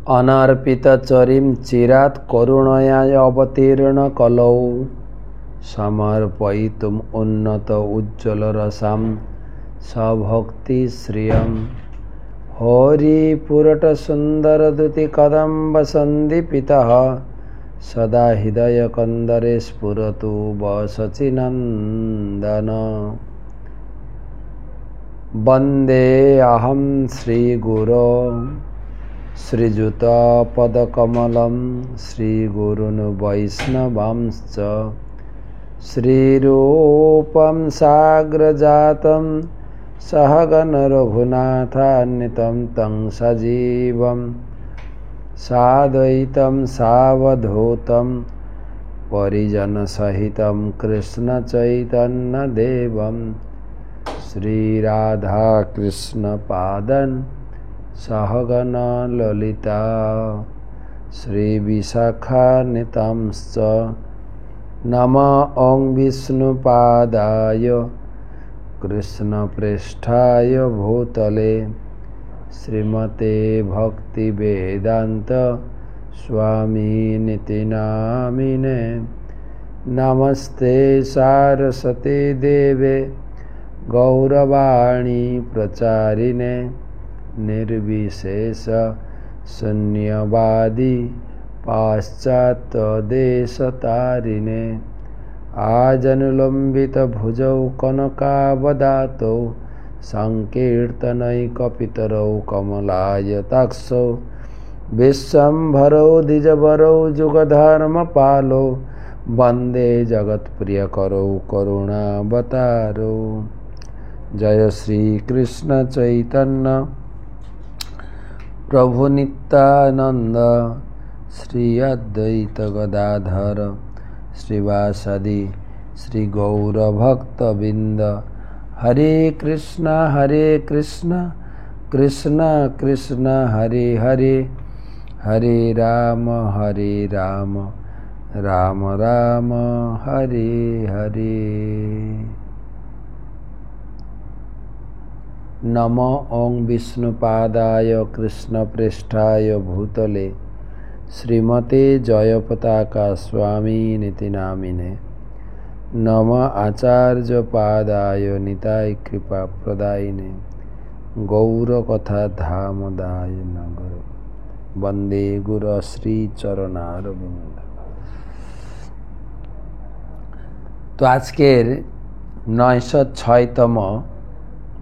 अनर्पितचरीं चिरात् करुणया अवतीर्ण कलौ समर्पयितुम् उन्नत उज्ज्वलरसां सभक्तिश्रियं हरिपुरटसुन्दरदुतिकदम्बसन्दीपितः सदा हृदयकन्दरे स्फुरतु वशचिनन्दन। वन्देऽहं श्रीगुरो श्रीयुतपदकमलं श्रीगुरून् वैष्णवांश्च श्रीरूपं साग्रजातं सहगण रघुनाथान्वितं तं सजीवं साद्वैतं सावधूतं परिजनसहितं कृष्णचैतन्यदेवं श्रीराधाकृष्णपादन् सहगण ललिता श्रीविशाखान्वितांश्च नमः ॐ विष्णुपादाय कृष्णप्रेष्ठाय भूतले श्रीमते भक्तिवेदान्त स्वामिनिति नामिने। नमस्ते सारस्वते देवे गौरवाणी प्रचारिणे निर्विशेष शून्यवादी पाश्चात्यदेशतारिणे आजनुलम्बितभुजौ कनकावदातौ संकीर्तनैकपितरौ कमलायताक्षौ विश्वम्भरौ द्विजवरौ जुगधर्मपालौ वन्दे जगत्प्रियकरौ करुणावतारौ। जय श्री कृष्ण चैतन्य प्रभु नित्यानंद श्री अद्वैत गदाधर श्रीवासदि श्री गौर भक्तबिंद। हरे कृष्ण कृष्ण कृष्ण हरे हरे, हरे राम राम राम हरे हरे। नमो ॐ विष्णुपादाय कृष्णप्रेष्ठाय भूतले श्रीमते जयपताका स्वामिनिति नामिने। नमः आचार्यपादाय निताय कृपाप्रदायिने गौरकथा धामदाय नगर वन्दे गुरु श्रीचरणारविन्द। तो आजकेर 906तम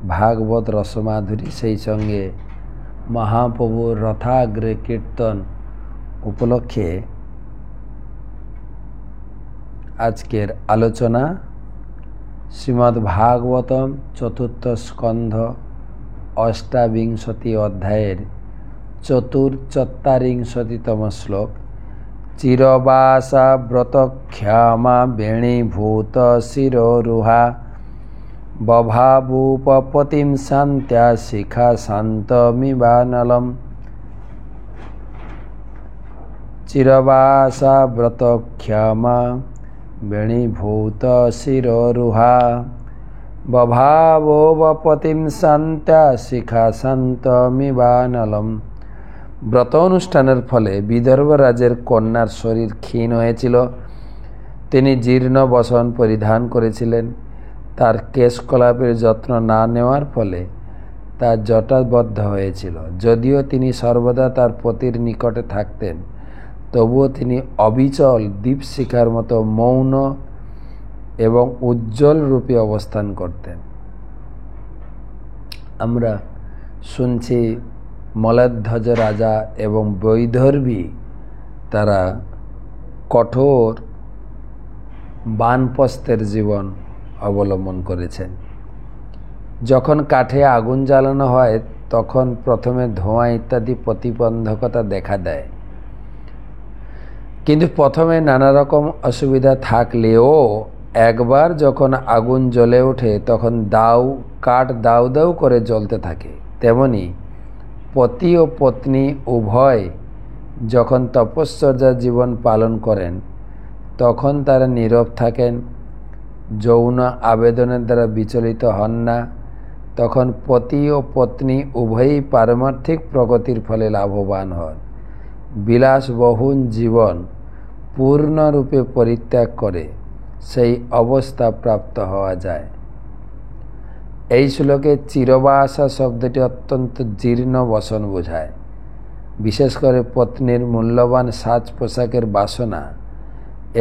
भागवत रसमाधुरी সেই সঙ্গে মহাপ্রভুর রথাগ্রে কীর্তন উপলক্ষে আজকের আলোচনা শ্রীমদ্ ভাগবতম চতুর্থ স্কন্ধ অষ্টাবিংশতি অধ্যায়ের চতুর্চত্বারিংশতিতম শ্লোক। চিরবাসা ব্রতক্ষামা বেণীভূত শিরোরুহা বভাবুপপতিম শান্ত্যা শিখা শান্তমিবানলম। চিরবাসা ব্রতক্ষামা বেণীভূত শিরোরুহা বভাবুপপতিম শান্ত্যা শিখা শান্তমিবানলম। ব্রত অনুষ্ঠানের ফলে বিদর্ভ রাজের কন্যার শরীর ক্ষীণ হয়েছিল। তিনি জীর্ণ বসন পরিধান করেছিলেন। তার কেশকলাপের যত্ন না নেওয়ার ফলে তার জটাবদ্ধ হয়েছিল। যদিও তিনি সর্বদা তার পতির নিকটে থাকতেন, তবুও তিনি অবিচল দীপশিখার মতো মৌন এবং উজ্জ্বল রূপে অবস্থান করতেন। আমরা শুনছি মলধ্বজ রাজা এবং বৈদর্ভী তারা কঠোর বানপ্রস্থের জীবন অবলম্বন করেছেন। যখন কাঠে আগুন জ্বালানো হয় তখন প্রথমে ধোঁয়া ইত্যাদি প্রতিবন্ধকতা দেখা দেয়, কিন্তু প্রথমে নানা রকম অসুবিধা থাকলেও একবার যখন আগুন জ্বলে ওঠে তখন কাঠ দাউ দাউ করে জ্বলতে থাকে। তেমনি পতি ও পত্নী উভয় যখন তপশ্চর্যা জীবন পালন করেন তখন তারা নীরব থাকেন, যৌন আবেদনের দ্বারা বিচলিত হন না, তখন পতি ও পত্নী উভয়ই পারমার্থিক প্রগতির ফলে লাভবান হন। বিলাসবহুল জীবন পূর্ণরূপে পরিত্যাগ করে সেই অবস্থা প্রাপ্ত হওয়া যায়। এই শ্লোকে চিরবাসা শব্দটি অত্যন্ত জীর্ণ বসন বোঝায়। বিশেষ করে পত্নীর মূল্যবান সাজ পোশাকের বাসনা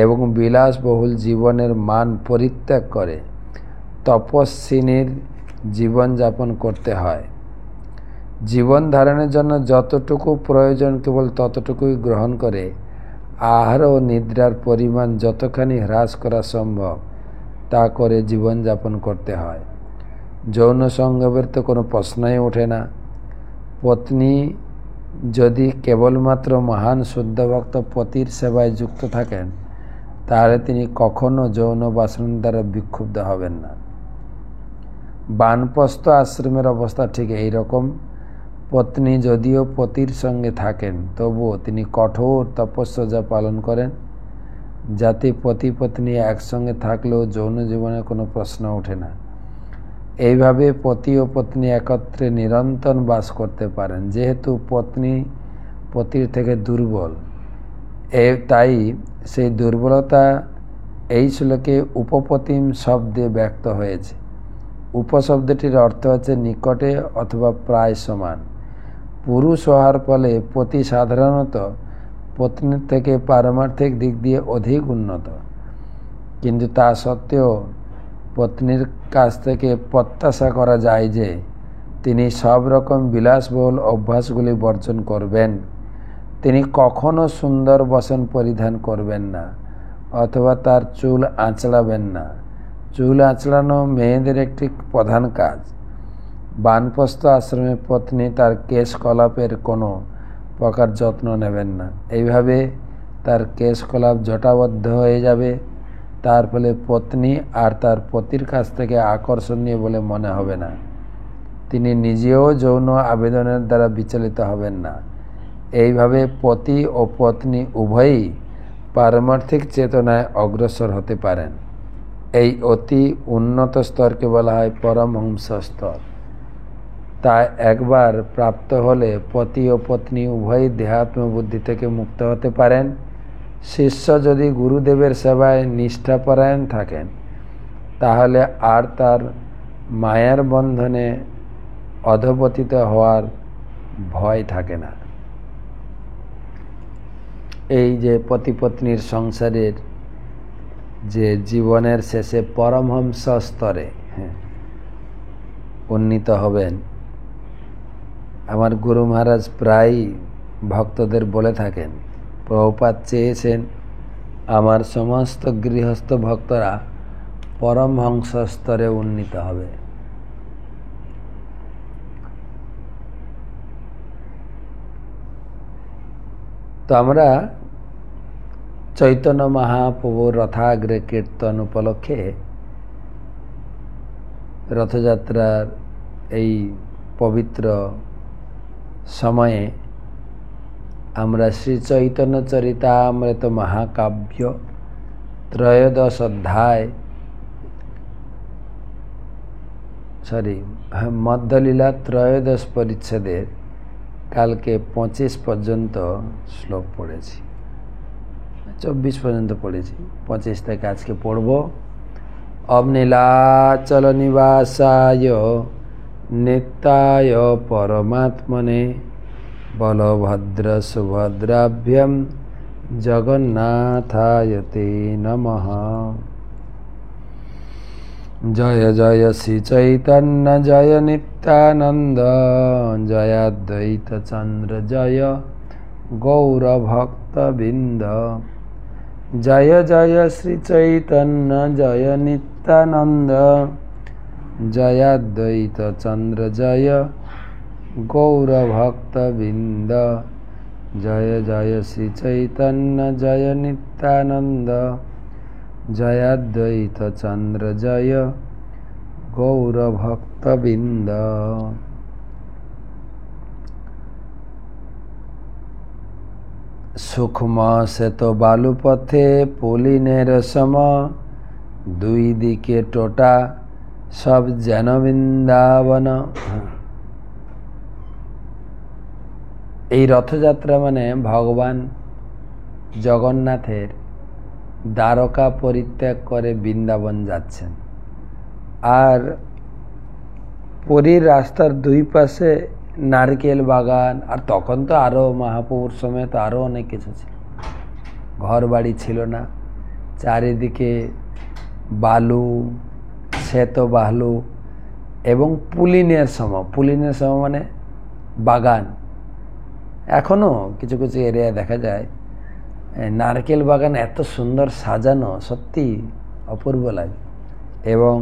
এবং বিলাসবহুল জীবনের মান পরিত্যাগ করে তপস্বিনীর জীবনযাপন করতে হয়। জীবন ধারণের জন্য যতটুকু প্রয়োজন কেবল ততটুকুই গ্রহণ করে আহার ও নিদ্রার পরিমাণ যতখানি হ্রাস করা সম্ভব তা করে জীবনযাপন করতে হয়। যৌন সঙ্গমের তো কোনো প্রশ্নই ওঠে না। পত্নী যদি কেবলমাত্র মহান শুদ্ধভক্ত পতির সেবায় যুক্ত থাকেন তাহলে তিনি কখনো যৌন বাসনা দ্বারা বিক্ষুব্ধ হবেন না। বানপ্রস্থ আশ্রমের অবস্থা ঠিক এই রকম। পত্নী যদিও পতির সঙ্গে থাকেন তবুও তিনি কঠোর তপস্যা পালন করেন, যাতে পতি পত্নী একসঙ্গে থাকলেও যৌন জীবনের কোনো প্রশ্ন ওঠে না। এইভাবে পতি ও পত্নী একত্রে নিরন্তর বাস করতে পারেন। যেহেতু পত্নী পতির থেকে দুর্বল, তাই সেই দুর্বলতা এই শ্লোকে উপপতিম শব্দে ব্যক্ত হয়েছে। উপশব্দটির অর্থ হচ্ছে নিকটে অথবা প্রায় সমান। পুরুষ হওয়ার ফলে পতি সাধারণত পত্নীর থেকে পারমার্থিক দিক দিয়ে অধিক উন্নত, কিন্তু তা সত্ত্বেও পত্নীর কাছ থেকে প্রত্যাশা করা যায় যে তিনি সব রকম বিলাসবহুল অভ্যাসগুলি বর্জন করবেন। তিনি কখনো সুন্দর বসন পরিধান করবেন না অথবা তার চুল আঁচড়াবেন না। চুল আঁচড়ানো মেয়েদের একটি প্রধান কাজ। বানপ্রস্থ আশ্রমে পত্নী তার কেশ কলাপের কোনো প্রকার যত্ন নেবেন না। এইভাবে তার কেশ কলাপ জটাবদ্ধ হয়ে যাবে। তার ফলে পত্নী আর তার পতির কাছ থেকে আকর্ষণীয় বলে মনে হবে না। তিনি নিজেও যৌন আবেদনের দ্বারা বিচলিত হবেন না। এইভাবে পতি ও পত্নী উভয়ই পারমার্থিক চেতনায় অগ্রসর হতে পারেন। এই অতি উন্নত স্তরকে বলা হয় পরমহংস স্তর। তা একবার প্রাপ্ত হলে পতি ও পত্নী উভয়ই দেহাত্ম বুদ্ধি থেকে মুক্ত হতে পারেন। শিষ্য যদি গুরুদেবের সেবায় নিষ্ঠাপরায়ণ থাকেন তাহলে আর তার মায়ার বন্ধনে অধঃপতিত হওয়ার ভয় থাকে না। এই যে পতি পত্নীর সংসারের যে জীবনের শেষে পরমহংস স্তরে উন্নীত হবেন, আমার গুরু মহারাজ প্রায় ভক্তদের বলে থাকেন, প্রভুপাদ চেয়েছেন আমার সমস্ত গৃহস্থ ভক্তরা পরমহংস স্তরে উন্নীত হবে। তো আমরা চৈতন্য মহাপ্রভুর রথাগ্রে কীর্তন উপলক্ষে রথযাত্রার এই পবিত্র সময়ে আমরা শ্রী চৈতন্য চরিতামৃত মহাকাব্য ত্রয়োদশ অধ্যায় মধ্যলীলা ত্রয়োদশ পরিচ্ছেদের কালকে 25 পর্যন্ত শ্লোক পড়েছি, 24 পর্যন্ত পড়েছি, 25 থেকে আজকে পড়ব। অবনীলাচল নিবাসায় নিত্যায় পরমাত্মনে বলভদ্র সুভদ্রাভ্যম জগন্নাথায় তে নমঃ। জয় জয় শ্রী চৈতন্য জয় নিত্যানন্দ জয় অদ্বৈত চন্দ্র জয় গৌরভক্তবৃন্দ। জয় জয় শ্রী চৈতন্য জয় নিত্যানন্দ জয় অদ্বৈত চন্দ্র জয় গৌরভক্তবৃন্দ। জয় জয় শ্রী চৈতন্য জয় নিত্যানন্দ জয় অদ্বৈত চন্দ্র জয় গৌরভক্তবৃন্দ। সূক্ষ্ম শ্বেত বালুপথে পুলিনের সম, দুই দিকে টোটা সব যেন বৃন্দাবন। এই রথযাত্রা মানে ভগবান জগন্নাথের দ্বারকা পরিত্যাগ করে বৃন্দাবন যাচ্ছেন। আর পুরীর রাস্তার দুই পাশে নারকেল বাগান, আর তখন তো আরও মহাপ্রভুর সময় তো আরও অনেক কিছু ছিল, ঘর বাড়ি ছিল না, চারিদিকে বালু, শ্বেত বালু এবং পুলিনের সময় মানে বাগান। এখনও কিছু কিছু এরিয়া দেখা যায় নারকেল বাগান এত সুন্দর সাজানো, সত্যি অপূর্ব লাগে। এবং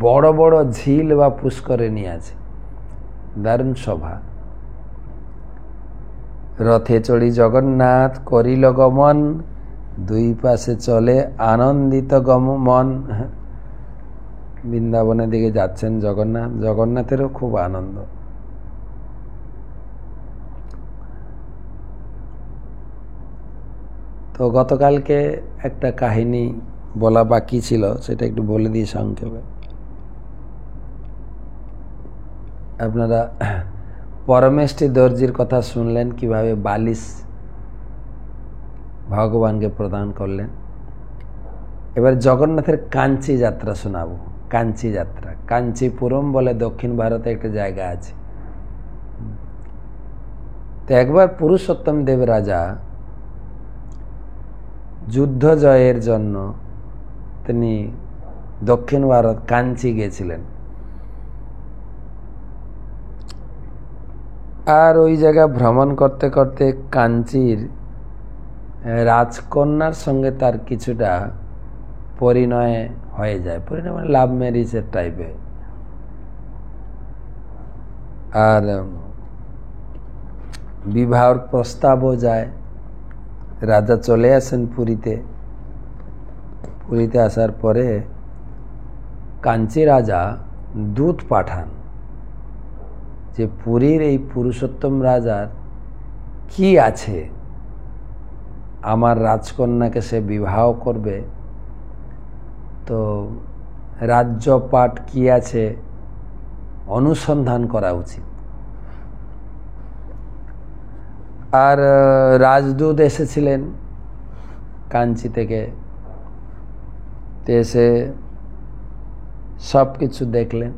বড় বড় ঝিল বা পুষ্করিণী আছে, দারুণ শোভা। রথে চড়ি জগন্নাথ করিল গমন, দুই পাশে চলে আনন্দিত মন। বৃন্দাবনের দিকে যাচ্ছেন জগন্নাথ, জগন্নাথেরও খুব আনন্দ। তো গতকালকে একটা কাহিনী বলা বাকি ছিল, সেটা একটু বলে দিই সংক্ষেপে। আপনারা পরমেষ্ঠী দর্জির কথা শুনলেন, কিভাবে বালিশ ভগবানকে প্রদান করলেন। এবার জগন্নাথের কাঞ্চি যাত্রা শোনাবো। কাঞ্চি যাত্রা, কাঞ্চিপুরম বলে দক্ষিণ ভারতে একটা জায়গা আছে। তো একবার পুরুষোত্তম দেব রাজা যুদ্ধ জয়ের জন্য তিনি দক্ষিণ ভারত কাঞ্চি গেছিলেন। আর ওই জায়গা ভ্রমণ করতে করতে কাঞ্চির রাজকন্যার সঙ্গে তার কিছুটা পরিণয় হয়ে যায়। পরিণয় মানে লাভ ম্যারেজের টাইপে। আর বিবাহের প্রস্তাবও যায়। রাজা চলে আসেন পুরীতে। পুরীতে আসার পরে কাঞ্চি রাজা দূত পাঠান যে পুরীর এই পুরুষোত্তম রাজার কি আছে, আমার রাজকন্যাকে সে বিবাহ করবে, তো রাজ্যপাট কি আছে অনুসন্ধান করা উচিত। আর রাজদূত এসেছিলেন কাঞ্চি থেকে, এসে সব কিছু দেখলেন,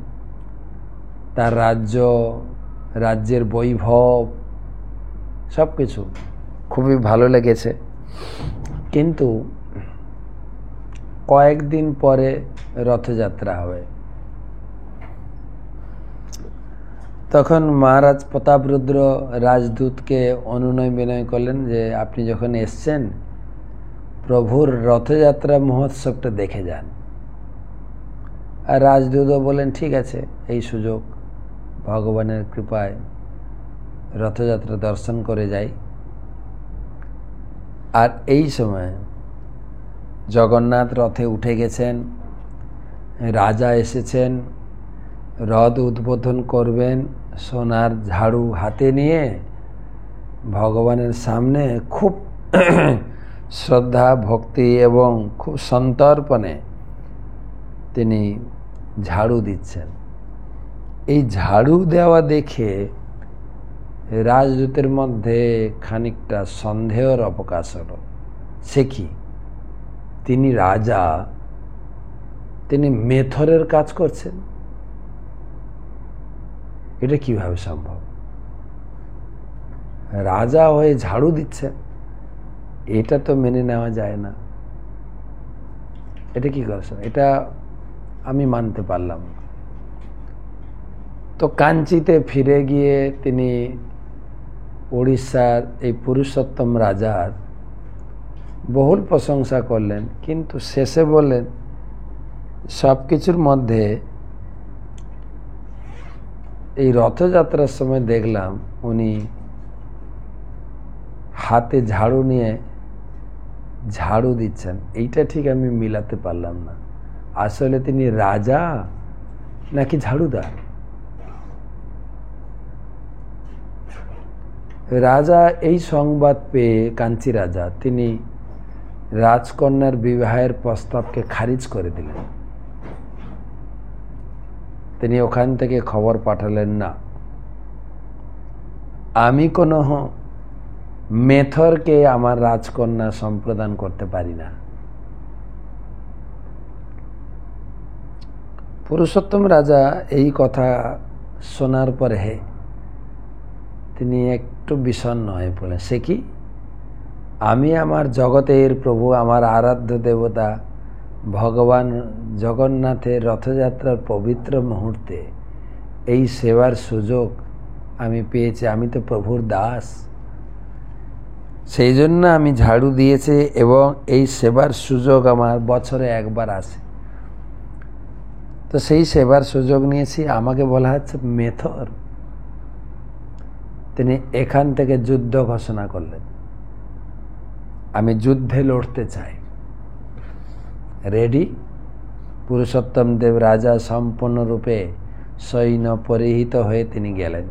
তার রাজ্যের বৈভব সব কিছু খুবই ভালো লেগেছে। কিন্তু কয়েকদিন পরে রথযাত্রা হবে। তখন মহারাজ প্রতাপরুদ্র রাজদূতকে অনুনয় বিনয় করলেন যে আপনি যখন এসছেন প্রভুর রথযাত্রা মহোৎসবটা দেখে যান। আর রাজদূতও বলেন ঠিক আছে, এই সুযোগ ভগবানের কৃপায় রথযাত্রা দর্শন করে যাই। আর এই সময় জগন্নাথ রথে উঠে গেছেন, রাজা এসেছেন, রথ উদ্বোধন করবেন, সোনার ঝাড়ু হাতে নিয়ে ভগবানের সামনে খুব শ্রদ্ধা ভক্তি এবং খুব সন্তর্পণে তিনি ঝাড়ু দিচ্ছেন। এই ঝাড়ু দেওয়া দেখে রাজদূতের মধ্যে খানিকটা সন্দেহের অবকাশ হলো। সে কি, তিনি রাজা, তিনি মেথরের কাজ করছেন, এটা কিভাবে সম্ভব? রাজা হয়ে ঝাড়ু দিচ্ছেন, এটা তো মেনে নেওয়া যায় না। এটা কি করছেন, এটা আমি মানতে পারলাম না। তো কাঞ্চিতে ফিরে গিয়ে তিনি উড়িষ্যার এই পুরুষোত্তম রাজার বহুল প্রশংসা করলেন, কিন্তু শেষে বললেন সব কিছুর মধ্যে এই রথযাত্রার সময় দেখলাম উনি হাতে ঝাড়ু নিয়ে ঝাড়ু দিচ্ছেন, এইটা ঠিক আমি মিলাতে পারলাম না। আসলে তিনি রাজা নাকি ঝাড়ুদার? রাজা এই সংবাদ পেয়ে, কাঞ্চি রাজা, তিনি রাজকন্যার বিবাহের প্রস্তাবকে খারিজ করে দিলেন। তিনি ওখান থেকে খবর পাঠালেন না আমি কোনো মেথরকে আমার রাজকন্যা সম্প্রদান করতে পারি না। পুরুষোত্তম রাজা এই কথা শোনার পরে তিনি একটু বিষণ্ণ হয়ে পড়লেন। সে কি, আমি আমার জগতের প্রভু, আমার আরাধ্য দেবতা ভগবান জগন্নাথের রথযাত্রার পবিত্র মুহূর্তে এই সেবার সুযোগ আমি পেয়েছি। আমি তো প্রভুর দাস, সেই জন্য আমি ঝাড়ু দিয়েছি এবং এই সেবার সুযোগ আমার বছরে একবার আসে। তো সেই সেবার সুযোগ নিয়েছি, আমাকে বলা হচ্ছে মেথর। তিনি এখান থেকে যুদ্ধ ঘোষণা করলেন, আমি যুদ্ধে লড়তে চাই। রেডি? পুরুষোত্তম দেব রাজা সম্পূর্ণরূপে সৈন্য পরিহিত হয়ে তিনি গেলেন।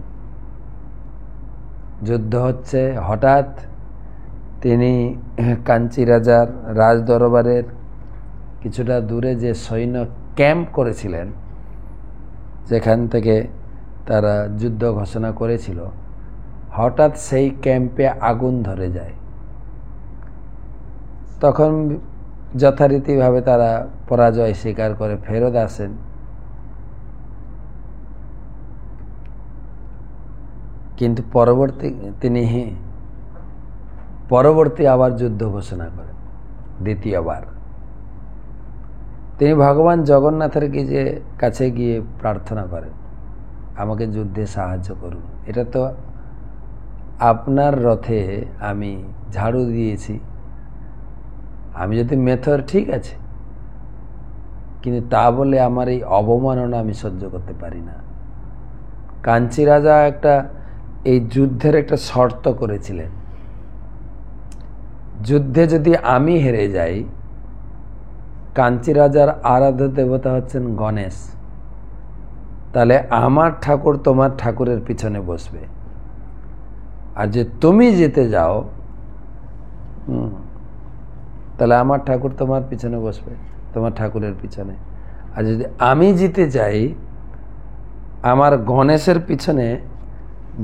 যুদ্ধ হচ্ছে। হঠাৎ তিনি কাঞ্চি রাজার রাজ দরবারের কিছুটা দূরে যে সৈন্য ক্যাম্প করেছিলেন, যেখান থেকে তারা যুদ্ধ ঘোষণা করেছিল, হঠাৎ সেই ক্যাম্পে আগুন ধরে যায়। তখন যথারীতিভাবে তারা পরাজয় স্বীকার করে ফেরত আসেন। কিন্তু পরবর্তী আবার যুদ্ধ ঘোষণা করেন, দ্বিতীয়বার। তিনি ভগবান জগন্নাথের কাছে গিয়ে প্রার্থনা করেন, আমাকে যুদ্ধে সাহায্য করুন। এটা তো আপনার রথে আমি ঝাড়ু দিয়েছি, আমি যদি মেথর ঠিক আছে, কিন্তু তা বলে আমার এই অবমাননা আমি সহ্য করতে পারি না। কাঞ্চি রাজা এই যুদ্ধের একটা শর্ত করেছিলেন, যুদ্ধে যদি আমি হেরে যাই, কাঞ্চি রাজার আরাধ্য দেবতা হচ্ছেন গণেশ, তাহলে আমার ঠাকুর তোমার ঠাকুরের পিছনে বসবে। আর যে তুমি জিতে যাও, তাহলে আমার ঠাকুর তোমার পিছনে বসবে, তোমার ঠাকুরের পিছনে। আর যদি আমি জিতে যাই, আমার গণেশের পিছনে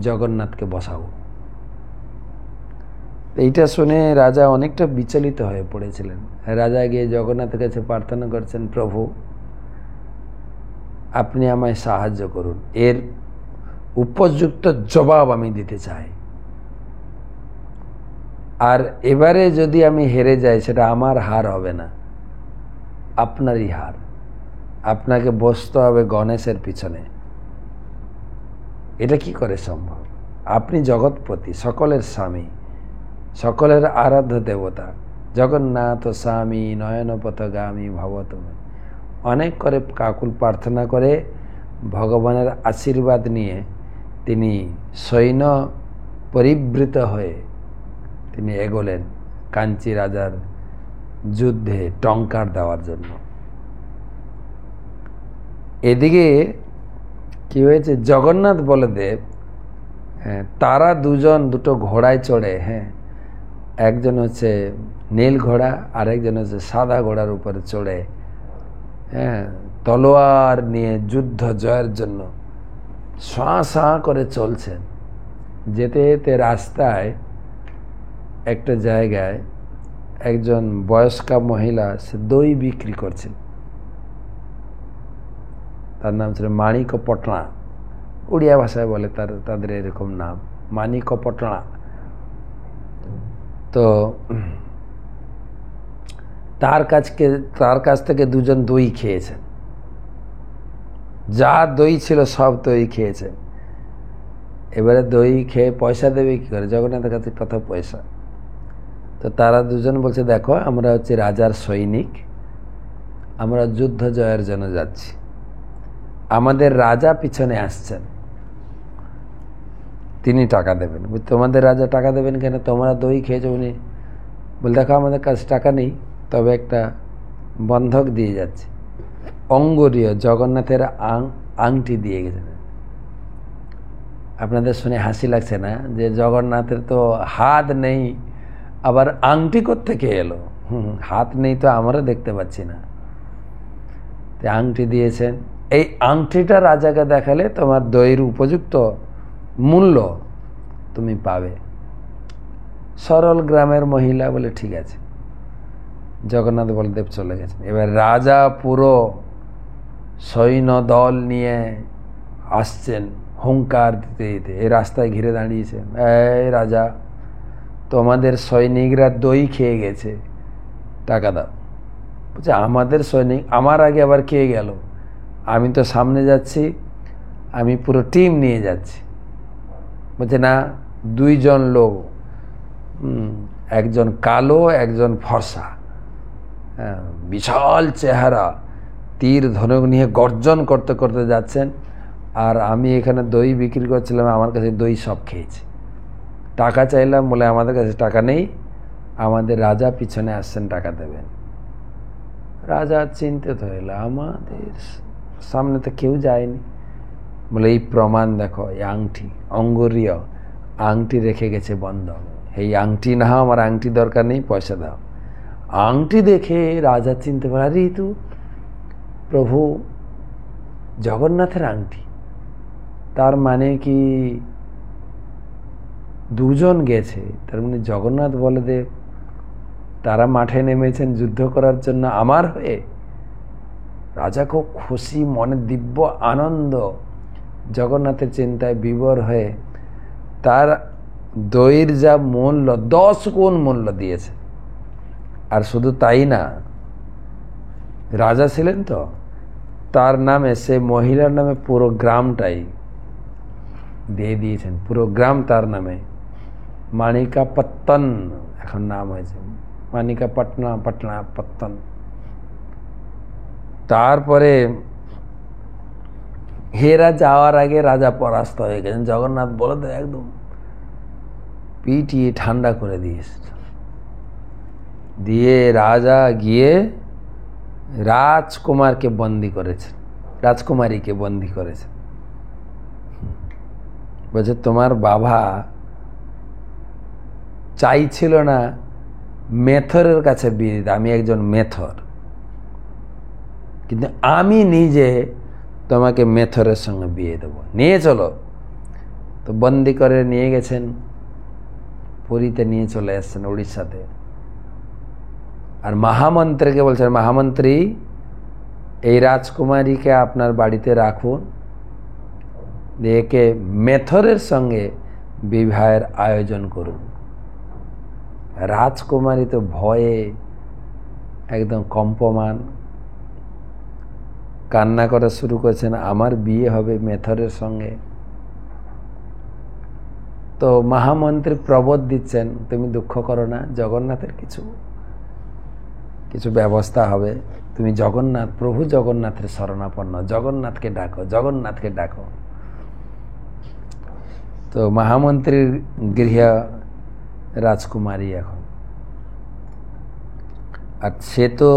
জগন্নাথকে বসাবো। এইটা শুনে রাজা অনেকটা বিচলিত হয়ে পড়েছিলেন। রাজা গিয়ে জগন্নাথের কাছে প্রার্থনা করছেন, প্রভু আপনি আমায় সাহায্য করুন, এর উপযুক্ত জবাব আমি দিতে চাই। আর এবারে যদি আমি হেরে যাই, সেটা আমার হার হবে না, আপনারই হার। আপনাকে বসতে হবে গণেশের পিছনে। এটা কি করে সম্ভব? আপনি জগৎপতি, সকলের স্বামী, সকলের আরাধ্য দেবতা, জগন্নাথ স্বামী নয়নপথগামী ভবতমে। অনেক করে কাকুল প্রার্থনা করে ভগবানের আশীর্বাদ নিয়ে তিনি সৈন্য পরিবৃত হয়ে তিনি এগোলেন কাঞ্চি রাজার যুদ্ধে টঙ্কার দেওয়ার জন্য। এদিকে কি হয়েছে, জগন্নাথ বলদেব তারা দুটো ঘোড়ায় চড়ে, একজন হচ্ছে নীল ঘোড়া আর একজন হচ্ছে সাদা ঘোড়ার উপরে চড়ে, তলোয়ার নিয়ে যুদ্ধ জয়ের জন্য সাঁ করে চলছেন। যেতে যেতে রাস্তায় একটা জায়গায় একজন বয়স্কা মহিলা, সে দই বিক্রি করছেন। তার নাম ছিল মানিক পটনা, উড়িয়া ভাষায় বলে তাদের এরকম নাম, মানিক পটনা। তো তার কাছ থেকে দুজন দই খেয়েছেন, যা দই ছিল সব দই খেয়েছেন। এবারে দই খেয়ে পয়সা দেবে কি করে, জগন্নাথের কাছে কত পয়সা। তো তারা দুজন বলছে, দেখো আমরা হচ্ছে রাজার সৈনিক, আমরা যুদ্ধ জয়ের জন্য যাচ্ছি, আমাদের রাজা পিছনে আসছেন, তিনি টাকা দেবেন। তোমাদের রাজা টাকা দেবেন কেন, তোমরা দই খেয়েছো। উনি বলে, দেখো আমাদের কাছে টাকা নেই, তবে একটা বন্ধক দিয়ে যাচ্ছে। অঙ্গুরীয় জগন্নাথের আংটি দিয়ে গেছেন। আপনাদের শুনে হাসি লাগছে না, যে জগন্নাথের তো হাত নেই, আবার আংটি কোত্থেকে এলো? হাত নেই তো আমরা দেখতে পাচ্ছি না। আংটি দিয়েছেন, এই আংটিটা রাজাকে দেখালে তোমার দইয়ের উপযুক্ত মূল্য তুমি পাবে। সরল গ্রামের মহিলা বলে ঠিক আছে। জগন্নাথ বলদেব চলে গেছেন। এবার রাজা পুরো সৈন্য দল নিয়ে আসছেন, হুঙ্কার দিতে দিতে এই রাস্তায় ঘিরে দাঁড়িয়েছে। এই রাজা, তোমাদের সৈনিকরা দই খেয়ে গেছে, টাকা দাও। বলছে আমাদের সৈনিক? আমার আগে আবার খেয়ে গেল? আমি তো সামনে যাচ্ছি, আমি পুরো টিম নিয়ে যাচ্ছি। বলছে না, দুইজন লোক, একজন কালো একজন ফর্সা, বিশাল চেহারা, তীর ধনুক নিয়ে গর্জন করতে করতে যাচ্ছেন, আর আমি এখানে দই বিক্রি করছিলাম, আমার কাছে দই সব খেয়েছি। টাকা চাইলাম, বলে আমাদের কাছে টাকা নেই, আমাদের রাজা পিছনে আসছেন, টাকা দেবেন। রাজা চিন্তিত হইল, আমাদের সামনে তো কেউ যায়নি। বলে এই প্রমাণ দেখো, এই আংটি, অঙ্গুরীয় আংটি রেখে গেছে বন্ধক। এই আংটি না, আমার আংটি দরকার নেই, পয়সা দাও। আংটি দেখে রাজা চিনতে পারে, আরে তো প্রভু জগন্নাথের আংটি। তার মানে কি দুজন গেছে, তার মানে জগন্নাথ বলদেব তারা মাঠে নেমেছেন যুদ্ধ করার জন্য আমার হয়ে। রাজা খুব খুশি, মনে দিব্য আনন্দ, জগন্নাথের চিন্তায় বিভোর হয়ে তার দইয়ের যা মূল্য 10 গুণ মূল্য দিয়েছে। আর শুধু তাই না, রাজা ছিলেন তো, তার নামে, সে মহিলার নামে পুরো গ্রামটাই দিয়ে দিয়েছেন, পুরো গ্রাম তার নামে। মানিকাপত্তন এখন নাম হয়েছে, মানিকাপট্টন। তারপরে হেরা যাওয়ার আগে রাজা পরাস্ত হয়ে গেছেন। জগন্নাথ বলদেব একদম পিটিয়ে ঠান্ডা করে দিয়েছে। দিয়ে রাজা গিয়ে রাজকুমারকে বন্দি করেছেন, রাজকুমারীকে বন্দি করেছেন। বলছে তোমার বাবা চাইছিল না মেথরের কাছে বিয়ে দিতে, আমি একজন মেথর, কিন্তু আমি নিজে তোমাকে মেথরের সঙ্গে বিয়ে দেবো, নিয়ে চলো। তো বন্দি করে নিয়ে গেছেন, পুরীতে নিয়ে চলে এসছেন, উড়িষ্যাতে। আর মহামন্ত্রীকে বলছেন, মহামন্ত্রী এই রাজকুমারীকে আপনার বাড়িতে রাখুন, একে মেথরের সঙ্গে বিবাহের আয়োজন করুন। রাজকুমারী তো ভয়ে একদম কম্পমান, কান্না করা শুরু করেছেন, আমার বিয়ে হবে মেথরের সঙ্গে। তো মহামন্ত্রী প্রবোধ দিচ্ছেন, তুমি দুঃখ করো না, জগন্নাথের কিছু ব্যবস্থা হবে, তুমি জগন্নাথ, প্রভু জগন্নাথের শরণাপন্ন, জগন্নাথকে ডাকো, জগন্নাথকে ডাকো। তো মহামন্ত্রীর গৃহ রাজকুমারী এখন, আর সে তো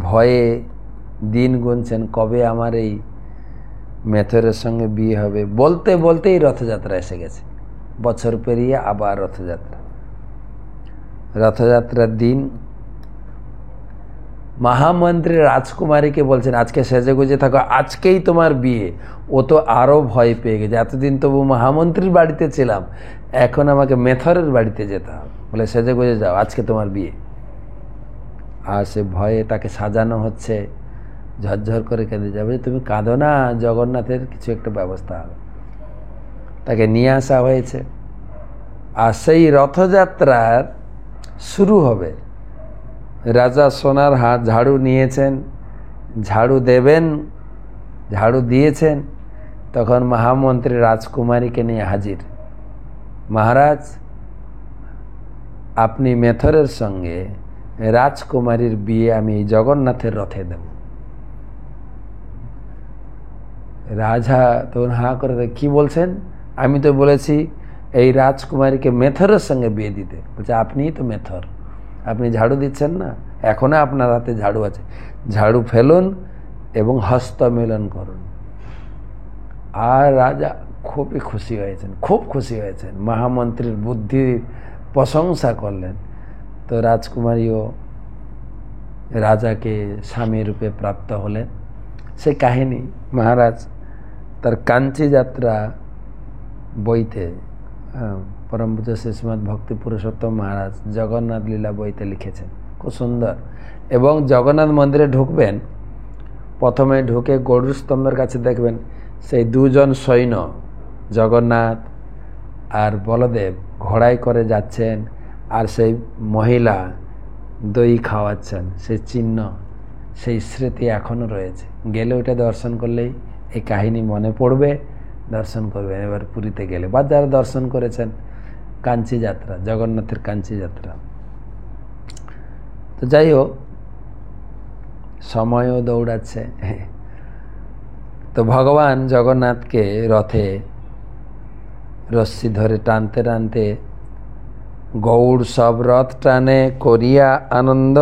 ভয়ে দিন গুনছেন, কবে আমার এই মেথরের সঙ্গে বিয়ে হবে। বলতে বলতেই রথযাত্রা এসে গেছে, বছর পেরিয়ে আবার রথযাত্রা। রথযাত্রার দিন মহামন্ত্রী রাজকুমারীকে বলছেন, আজকে সেজে গুজে থাকো, আজকেই তোমার বিয়ে। ও তো আরো ভয় পেয়ে গেছে, এতদিন তবু মহামন্ত্রীর বাড়িতে ছিলাম, এখন আমাকে মেথরের বাড়িতে যেতে হবে। বলে সেজে গুজে যাও, আজকে তোমার বিয়ে। আর সে ভয়ে তাকে সাজানো হচ্ছে, ঝরঝর করে কেঁদে যাবে। তুমি কাঁদো না, জগন্নাথের কিছু একটা ব্যবস্থা হবে। তাকে নিয়ে আসা হয়েছে, আর সেই রথযাত্রার শুরু হবে। রাজা সোনার হাত ঝাড়ু নিয়েছেন, ঝাড়ু দেবেন, ঝাড়ু দিয়েছেন, তখন মহামন্ত্রী রাজকুমারীকে নিয়ে হাজির। মহারাজ, আপনি মেথরের সঙ্গে রাজকুমারীর বিয়ে আমি জগন্নাথের রথে দেব। রাজা তখন হা করে, কি বলছেন? আমি তো বলেছি এই রাজকুমারীকে মেথরের সঙ্গে বিয়ে দিতে। বলছে আপনিই তো মেথর, আপনি ঝাড়ু দিচ্ছেন না, এখনো আপনার হাতে ঝাড়ু আছে, ঝাড়ু ফেলুন এবং হস্তমিলন করুন। আর রাজা খুবই খুশি হয়েছেন, খুব খুশি হয়েছেন, মহামন্ত্রীর বুদ্ধির প্রশংসা করলেন। তো রাজকুমারীও রাজাকে স্বামী রূপে প্রাপ্ত হলেন। সে কাহিনী মহারাজ তার কাঞ্চি যাত্রা বইতে পরম পূজ্য শ্রীমৎ ভক্তি পুরুষোত্তম মহারাজ জগন্নাথ লীলা বইতে লিখেছেন, খুব সুন্দর। এবং জগন্নাথ মন্দিরে ঢুকবেন, প্রথমে ঢুকে গরুর স্তম্ভের কাছে দেখবেন সেই দুজন সৈন্য জগন্নাথ আর বলদেব ঘোড়ায় করে যাচ্ছেন, আর সেই মহিলা দই খাওয়াচ্ছেন। সেই চিহ্ন, সেই স্মৃতি এখনও রয়েছে। গেলে ওইটা দর্শন করলেই এই কাহিনী মনে পড়বে, দর্শন করবেন। এবার পুরীতে গেলে বা যারা দর্শন করেছেন কাঞ্চি যাত্রা, জগন্নাথের কাঞ্চি যাত্রা। তো যাই হোক, সময়ও দৌড়াচ্ছে। তো ভগবান জগন্নাথকে রথে রশ্মি ধরে টানতে টানতে গৌড় সব রথ টানে করিয়া আনন্দ,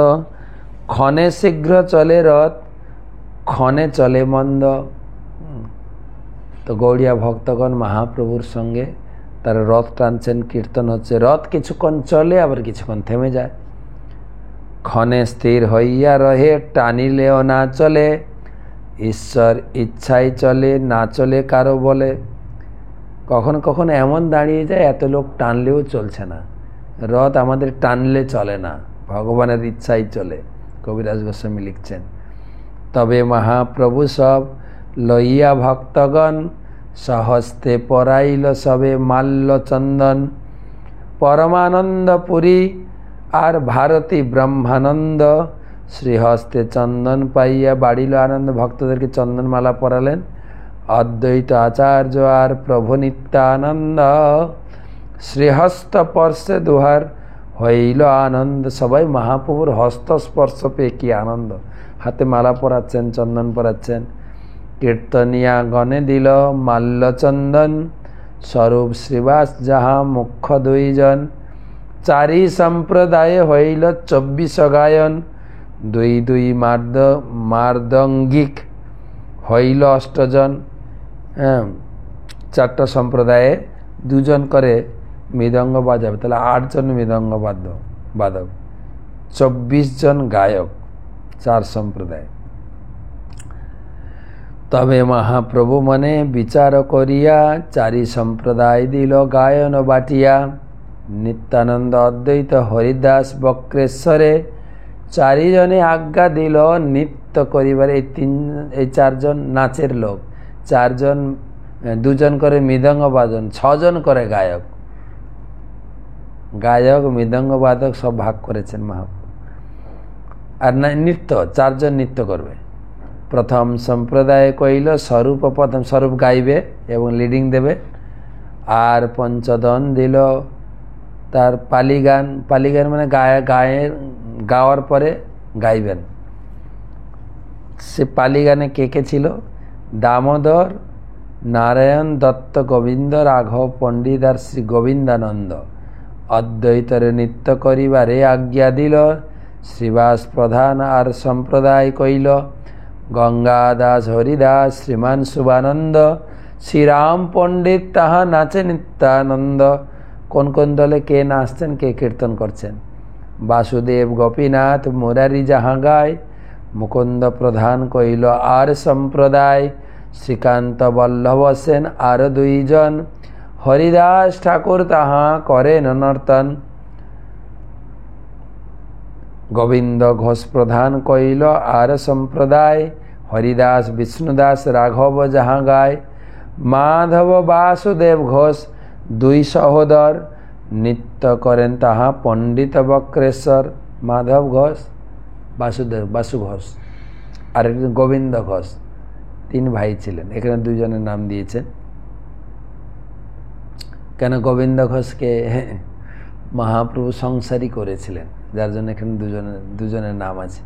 ক্ষণে শীঘ্র চলে রথ ক্ষণে চলে মন্দ। তো গৌড়িয়া ভক্তগণ মহাপ্রভুর সঙ্গে তারা রথ টানছেন, কীর্তন হচ্ছে। রথ কিছুক্ষণ চলে, আবার কিছুক্ষণ থেমে যায়। ক্ষণে স্থির হইয়া রহে, টানিলেও না চলে, ঈশ্বর ইচ্ছাই চলে, না চলে কারো বলে। কখনো কখনো এমন দাঁড়িয়ে যায় এত লোক টানলেও চলছে না। রথ আমাদের টানলে চলে না, ভগবানের ইচ্ছাই চলে। কবিরাজ গোস্বামী লিখছেন, তবে মহাপ্রভু সব লইয়া ভক্তগণ, সহস্তে পরাইল সবে মাল্য চন্দন। পরমানন্দ পুরী আর ভারতী ব্রহ্মানন্দ, শ্রীহস্তে চন্দন পাইয়া বাড়িল আনন্দ। ভক্তদেরকে চন্দনমালা পরালেন। অদ্বৈত আচার্য আর প্রভু নিত্যানন্দ, শ্রীহস্ত স্পর্শে দুহার হইল আনন্দ। সবাই মহাপ্রভুর হস্তস্পর্শ পেয়ে কি আনন্দ। হাতে মালা পরাচ্ছেন, চন্দন পরাচ্ছেন। কীর্তনিয়া গণে দিল মাল্য চন্দন, স্বরূপ শ্রীবাস যাহা মুখ্য দুইজন। চারি সম্প্রদায়ে হইল 24 গায়ন, দুই দুই মার্দঙ্গিক হইল 8 জন। চারটা সম্প্রদায়ে দুজন করে মৃদঙ্গ বাজাবে, তাহলে 8 জন মৃদঙ্গ বাদক, 24 জন গায়ক, 4 সম্প্রদায়। তবে মহাপ্রভু মনে বিচার করিয়া, চারি সম্প্রদায় দিল গায়ন বাটিয়া। নিত্যানন্দ অদ্বৈত হরিদাস বক্রেশ্বরে, চারিজনে আজ্ঞা দিল নৃত্য করিবার। এই 4 জন নাচের লোক, 4 জন, 2 জন করে মৃদঙ্গ বাদন, 6 জন করে গায়ক। মৃদঙ্গ বাদক সব ভাগ করেছেন মহাপ্রভু। আর নৃত্য 4 জন নৃত্য করবে। প্রথম সম্প্রদায় কইল স্বরূপ, প্রথম স্বরূপ গাইবে এবং লিডিং দেবে। আর পঞ্চদন দিল তার পালি গান। পালি গান মানে গাওয়ার পরে গাইবেন। সে পালি গানে কে কে ছিল? দামোদর, নারায়ণ দত্ত, গোবিন্দ, রাঘব পণ্ডিত আর শ্রী গোবিন্দানন্দ। অদ্বৈতরে নৃত্য করিবারে আজ্ঞা দিল, শ্রীবাস প্রধান আর সম্প্রদায় কইল গঙ্গা দাস, হরিদাস, শ্রীমান শুভানন্দ, শ্রীরাম পণ্ডিত তাহা নাচে নিত্যানন্দ। কোন কোন দলে কে নাচছেন, কে কীর্তন করছেন? বাসুদেব, গোপীনাথ, মুরারি যাহা গায়, মুকুন্দ প্রধান কইল আর সম্প্রদায়। শ্রীকান্ত বল্লভ সেন আর 2 জন, হরিদাস ঠাকুর তাহা করেন নর্তন। গোবিন্দ ঘোষ প্রধান কইল আর সম্প্রদায়, হরিদাস, বিষ্ণুদাস, রাঘব যাহা গায়। মাধব, বাসুদেব ঘোষ 2 সহোদর, নৃত্য করেন তাহা পণ্ডিত বক্রেশ্বর। মাধব ঘোষ, বাসু ঘোষ আর একজন গোবিন্দ ঘোষ, 3 ভাই ছিলেন। এখানে 2 জনের নাম দিয়েছেন। কেন গোবিন্দ ঘোষকে মহাপ্রভু সংসারী করেছিলেন, যার জন্য এখানে দুজনের নাম আছে।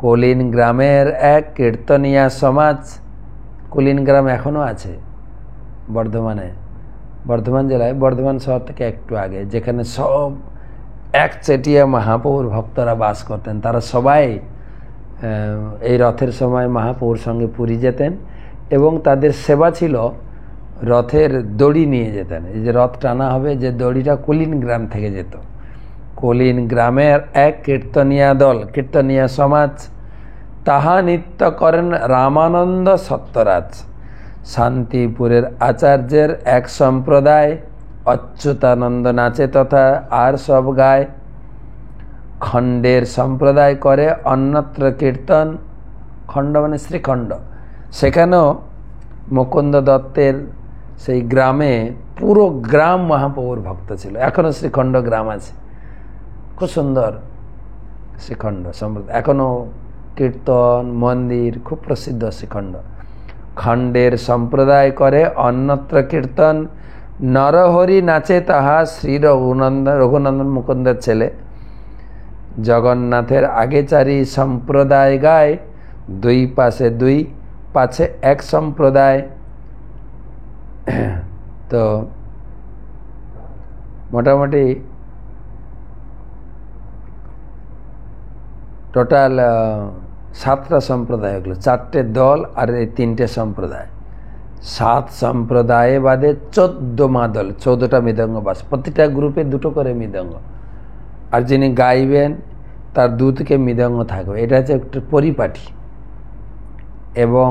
কলিন গ্রামের এক কীর্তনিয়া সমাজ। কলিন গ্রাম এখনও আছে বর্ধমান জেলায়, বর্ধমান শহর থেকে একটু আগে, যেখানে সব একচেটিয়া মহাপ্রভুর ভক্তরা বাস করতেন। তারা সবাই এই রথের সময় মহাপ্রভুর সঙ্গে পুরী যেতেন এবং তাদের সেবা ছিল রথের দড়ি নিয়ে যেতেন। এই যে রথ টানা হবে, যে দড়িটা কলিন গ্রাম থেকে যেত। কলিন গ্রামের এক কীর্তনিয়া দল, কীর্তনিয়া সমাজ, তাহা নৃত্য করেন রামানন্দ সত্যরাজ। শান্তিপুরের আচার্যের এক সম্প্রদায়, অচ্যুতানন্দ নাচে তথা আর সব গায়। খণ্ডের সম্প্রদায় করে অন্যত্র কীর্তন, খণ্ড মানে শ্রীখণ্ড। সেখানেও মুকুন্দ দত্তের সেই গ্রামে পুরো গ্রাম মহাপ্রভুর ভক্ত ছিল। এখনও শ্রীখণ্ড গ্রাম আছে, খুব সুন্দর শ্রীখণ্ড সম্প্রদায়, এখনও কীর্তন মন্দির খুব প্রসিদ্ধ শ্রীখণ্ড। খণ্ডের সম্প্রদায় করে অন্যত্র কীর্তন, নরহরি নাচে তাহা শ্রী রঘুনন্দন মুকুন্দের ছেলে। জগন্নাথের আগে চারি সম্প্রদায় গায়, দুই পাশে দুই পাছে এক সম্প্রদায়। তো মোটামুটি টোটাল 7টা সম্প্রদায় হলো, 4টে দল আর এই 3টে সম্প্রদায়। 7 সম্প্রদায়ে বাদে 14 মাদল, 14টা মৃদঙ্গ বাস, প্রতিটা গ্রুপে 2টো করে মৃদঙ্গ। আর যিনি গাইবেন তার 2 থেকে মৃদঙ্গ থাকবে। এটা হচ্ছে একটা পরিপাটি, এবং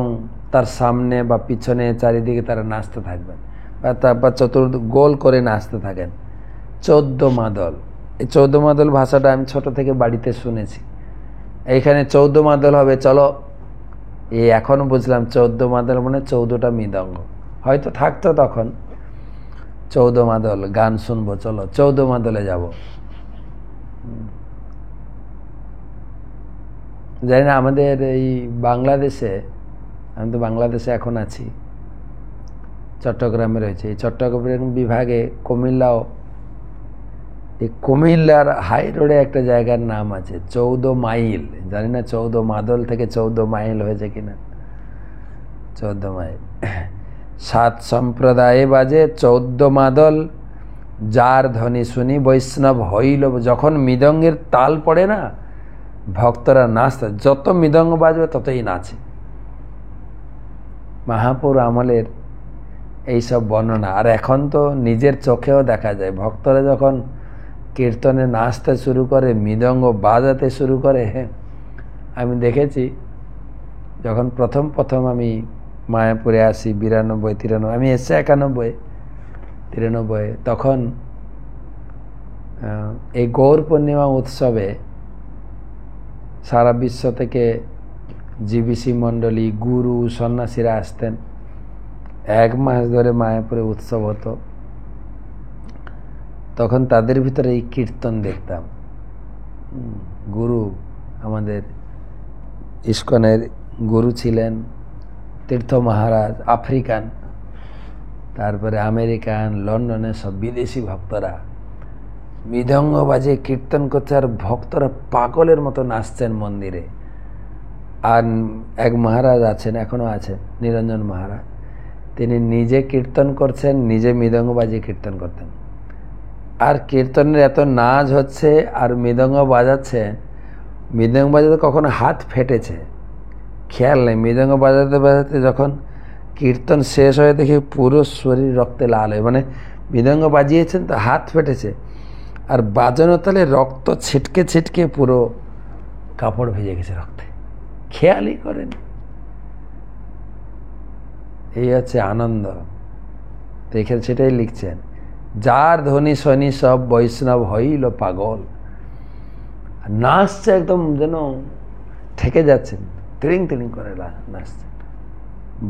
তার সামনে বা পিছনে চারিদিকে তারা নাচতে থাকবেন, বা তারপর চতুর্দিক গোল করে নাচতে থাকেন। 14 মাদল। এই 14 মাদল ভাষাটা আমি ছোট থেকে বাড়িতে শুনেছি। এইখানে 14 মাদল হবে, চলো এই এখন বুঝলাম 14 মাদল মানে 14টা মৃদঙ্গ হয়তো থাকতো তখন। 14 মাদল গান শুনবো, চলো 14 মাদলে যাব। জানি না আমাদের এই বাংলাদেশে, আমি তো বাংলাদেশে এখন আছি, চট্টগ্রামে রয়েছে। এই চট্টগ্রাম বিভাগে কুমিল্লাও, এই কুমিল্লার হাই রোডে একটা জায়গার নাম আছে 14 মাইল। জানি না 14 মাদল থেকে 14 মাইল হয়েছে কিনা। 14 মাইল। 7 সম্প্রদায়ে বাজে 14 মাদল, যার ধ্বনি শুনি বৈষ্ণব হইল। যখন মৃদঙ্গের তাল পড়ে না, ভক্তরা নাচতে, যত মৃদঙ্গ বাজবে ততই নাচে। মহাপুর আমলের এইসব বর্ণনা। আর এখন তো নিজের চোখেও দেখা যায়, ভক্তরা যখন কীর্তনে নাচতে শুরু করে, মৃদঙ্গ বাজাতে শুরু করে। আমি দেখেছি যখন প্রথম আমি মায়াপুরে আসি 92-93, আমি এসে 91-93, তখন এই গৌর পূর্ণিমা উৎসবে সারা বিশ্ব থেকে জিবিসি মণ্ডলী, গুরু, সন্ন্যাসীরা আসতেন। 1 মাস ধরে মায়াপুরে উৎসব হতো। তখন তাদের ভিতরে এই কীর্তন দেখতাম। গুরু, আমাদের ইস্কনের গুরু ছিলেন তীর্থ মহারাজ, আফ্রিকান, তারপরে আমেরিকান, লন্ডনের সব বিদেশি ভক্তরা মৃদঙ্গ বাজে কীর্তন করছে, আর ভক্তরা পাগলের মতো নাচছেন মন্দিরে। আর এক মহারাজ আছেন, এখনো আছেন, নিরঞ্জন মহারাজ, তিনি নিজে কীর্তন করছেন, নিজে মৃদঙ্গ বাজিয়ে কীর্তন করতেন। আর কীর্তনের এত নাচ হচ্ছে আর মৃদঙ্গ বাজাচ্ছেন, মৃদঙ্গ বাজাতে কখনো হাত ফেটেছে খেয়াল নেই। মৃদঙ্গ বাজাতে বাজাতে যখন কীর্তন শেষ হয়ে দেখি পুরো শরীর রক্তে লাল হয়, মানে মৃদঙ্গ বাজিয়েছেন তো হাত ফেটেছে, আর বাজানো তালে রক্ত ছিটকে ছিটকে পুরো কাপড় ভিজে গেছে রক্তে, খেয়ালই করেন। এই হচ্ছে আনন্দ। তো এখানে সেটাই লিখছেন, যার ধ্বনি শনি সব বৈষ্ণব হইল পাগল। নাচছে একদম যেন ঠেকে যাচ্ছেন, তিড়িং তিড়িং করে নাচছেন।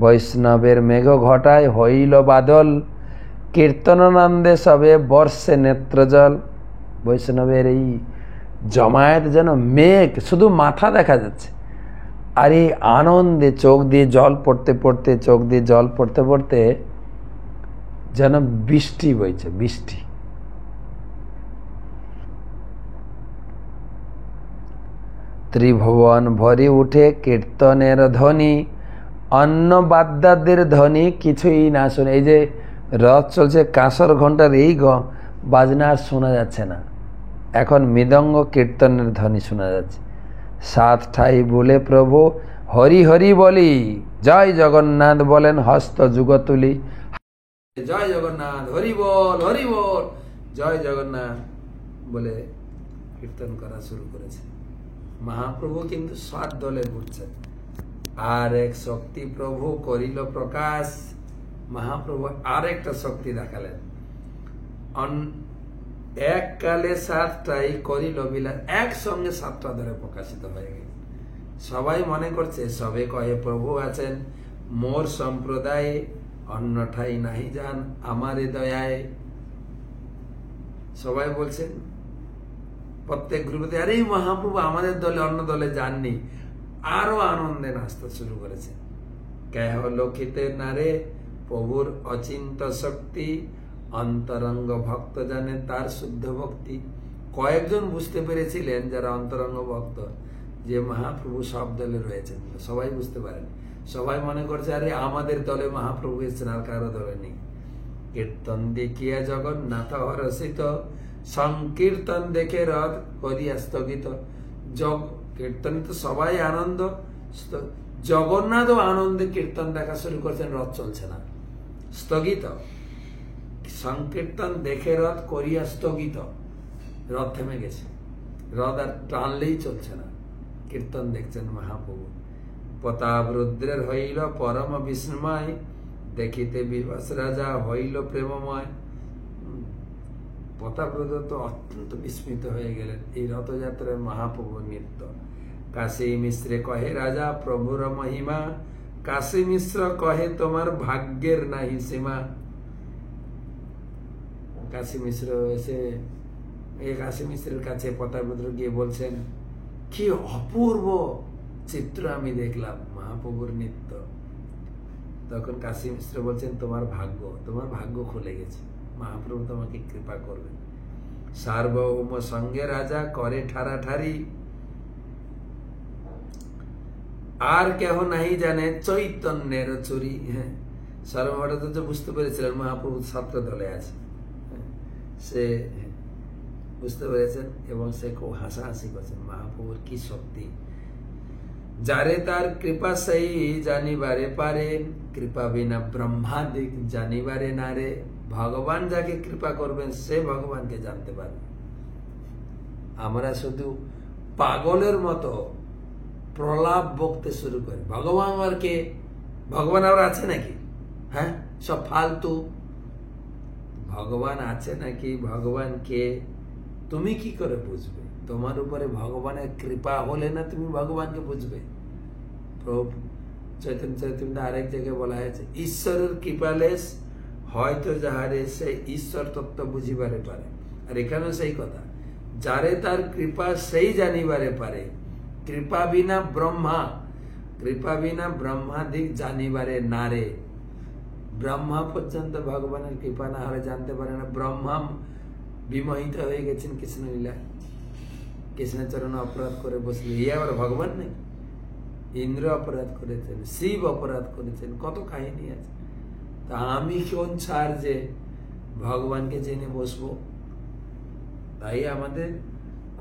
বৈষ্ণবের মেঘ ঘটায় হইল বাদল, কীর্তনানন্দে সবে বর্ষে নেত্রজল। বৈষ্ণবের এই জমায়েত যেন মেঘ, শুধু মাথা দেখা যাচ্ছে, আর এই আনন্দে চোখ দিয়ে জল পড়তে পড়তে, চোখ দিয়ে জল পড়তে পড়তে যেন বৃষ্টি বইছে, বৃষ্টি। ত্রিভুবন ভরি উঠে কীর্তনের ধ্বনি, অন্য বাদ্যাদের ধ্বনি কিছুই না শুনে। এই যে রথ চলছে, কাঁসর ঘণ্টার এই বাজনা আর শোনা যাচ্ছে না, এখন মৃদঙ্গ কীর্তনের ধ্বনি শোনা যাচ্ছে। 7 ঠাই বলে প্রভু হরি হরি বলি, জয় জগন্নাথ বলেন হস্ত যুগ তুলি। জয় জগন্নাথ, হরি বল হরি বল, জয় জগন্নাথ বলে কীর্তন করা শুরু করেছে। মহাপ্রভু কিন্তু 7 দলে ঘুরছেন। আর এক শক্তি প্রভু করিল প্রকাশ। মহাপ্রভু আর একটা শক্তি দেখালেন, এককালে সাতটাই করিল বিলাস, একসঙ্গে সাতটা ধরে প্রকাশিত হয়ে গেল। সবাই মনে করছে, সবে কয়ে প্রভু আছেন মোর সম্প্রদায়ে, অন্যঠাই নাহি যান আমারে দয়ায়। সবাই বলছেন প্রত্যেক গ্রুপে, আরে মহাপ্রভু আমাদের দলে, অন্য দলে যাননি। আরো আনন্দে নাচতে শুরু করেছে। কেহ লোকিতে নারে প্রভুর অচিন্ত শক্তি, অন্তরঙ্গ ভক্ত জানে তার শুদ্ধ ভক্তি। কয়েকজন বুঝতে পেরেছিলেন যারা অন্তরঙ্গ ভক্ত, যে মহাপ্রভু সব দলে রয়েছেন। সবাই বুঝতে পারেন, সবাই মনে করছে আরে আমাদের দলে মহাপ্রভু এসেছেন, আর কারো দলে নেই। কীর্তন দেখিয়া জগন্নাথ হরষিত, সংকীর্তন দেখে রথ করিয়া স্থগিত। কীর্তন তো সবাই আনন্দ, জগন্নাথ আনন্দে কীর্তন দেখা শুরু করছেন, রথ চলছে না, স্থগিত। সংকীর্তন দেখে রথ করিয়া স্থগিত, রথ থেমে গেছে, রথ আর টানলেই চলছে না। কীর্তন দেখছেন মহাপ্রভু। প্রতাপ রুদ্রের হইল পরম বিস্ময়, দেখিতে বিভাস রাজা হইল প্রেমময়। প্রতাপ রুদ্র তো অত্যন্ত বিস্মিত হয়ে গেলেন এই রথযাত্রায় মহাপ্রভুর নৃত্য। কাশী মিশ্রে কহে রাজা প্রভুর মহিমা, কাশী মিশ্র কহে তোমার ভাগ্যের নাহি সীমা। কাশী মিশ্র এসে এই কাশী মিশ্রের কাছে প্রতাপরুদ্র গিয়ে বলছেন, কি অপূর্ব চিত্র আমি দেখলাম মহাপ্রভুর নৃত্য। তখন কাশী মিশ্র বলছেন, তোমার ভাগ্য খুলে গেছে, মহাপ্রভু তোমাকে কৃপা করবেন। সার্বভৌম সঙ্গে রাজা করে ঠারাঠারি, আর কেহ নাহি জানে চৈতন্যের চুরি। হ্যাঁ, সার্বভৌম বুঝতে পেরেছিলেন মহাপ্রভু ছাত্র দলে আছে, সে বুঝতে পেরেছেন এবং সে খুব হাসাহাসি করছেন, মহাপ্রভুর কি শক্তি। যারে তার কৃপা সেই জানিবারে পারে, কৃপা বিনা ব্রহ্মাদিক জানিবারে নারে। ভগবান যাকে কৃপা করবেন সে ভগবানকে জানতে পারবে। আমরা শুধু পাগলের মতো প্রলাপ বকতে শুরু করি, ভগবান আর কে, ভগবান আবার আছে নাকি, হ্যাঁ সব ফালতু। ভগবান আছে নাকি, ভগবান কে, তুমি কি করে বুঝবে? তোমার উপরে ভগবানের কৃপা হলে না তুমি ভগবানকে বুঝবে। প্রভু চৈতন্য আরেক জায়গায় বলা হয়েছে, ঈশ্বরের কৃপালেশ হয়তো যাহারে সে ঈশ্বর তত্ত্ব বুঝিবারে পারে। আর এখানেও সেই কথা, যারে তার কৃপা সেই জানিবারে পারে, কৃপা বিনা ব্রহ্মাদিক জানিবারে নারে। ব্রহ্মা পর্যন্ত ভগবানের কৃপা না হলে জানতে পারে না। ব্রহ্মা বিমোহিত হয়ে গেছেন কৃষ্ণলীলা, কৃষ্ণের চরণে অপরাধ করে বসলে, এই আবার ভগবান নেই। ইন্দ্র অপরাধ করেছেন, শিব অপরাধ করেছেন, কত কাহিনী আছে। তা আমি কোন ছাড় যে ভগবানকে জেনে বসবো? তাই আমাদের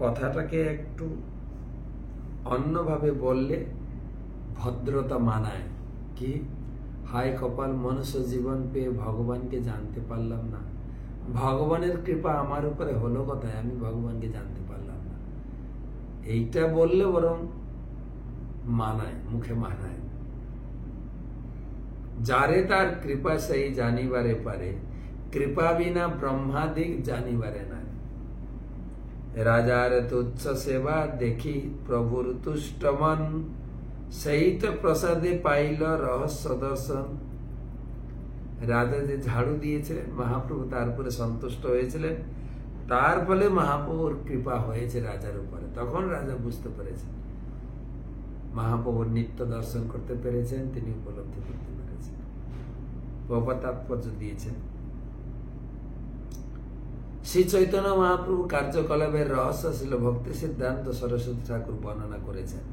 কথাটাকে একটু অন্যভাবে বললে ভদ্রতা মানায়। কি হায় কপাল, মনুষ্য জীবন পেয়ে ভগবানকে জানতে পারলাম না। ভগবানের কৃপা আমার উপরে হলো কথায় আমি ভগবানকে জানতে পারলাম না, এইটা বললে বরং মানায়, মুখে মানায়। যারে তার কৃপা সেই জানিবারে পারে, কৃপা বিনা ব্রহ্মাদিক জানিবারে না। রাজার তুচ্ছ সেবা দেখি প্রভুর তুষ্ট মন, সেই তো প্রসাদে পাইল রহস্য দর্শন। রাজা যে ঝাড়ু দিয়েছিলেন মহাপ্রভু তারপরে সন্তুষ্ট হয়েছিলেন, তার ফলে মহাপ্রভুর কৃপা হয়েছে রাজার উপরে। তখন রাজা বুঝতে পেরেছেন, মহাপ্রভুর নিত্য দর্শন করতে পেরেছেন, তিনি উপলব্ধি করতে পেরেছেন, প্রভুপাদ তাৎপর্য দিয়েছেন। শ্রী চৈতন্য মহাপ্রভু কার্যকলাপের রহস্য ছিল ভক্তি সিদ্ধান্ত সরস্বতী ঠাকুর বর্ণনা করেছেন।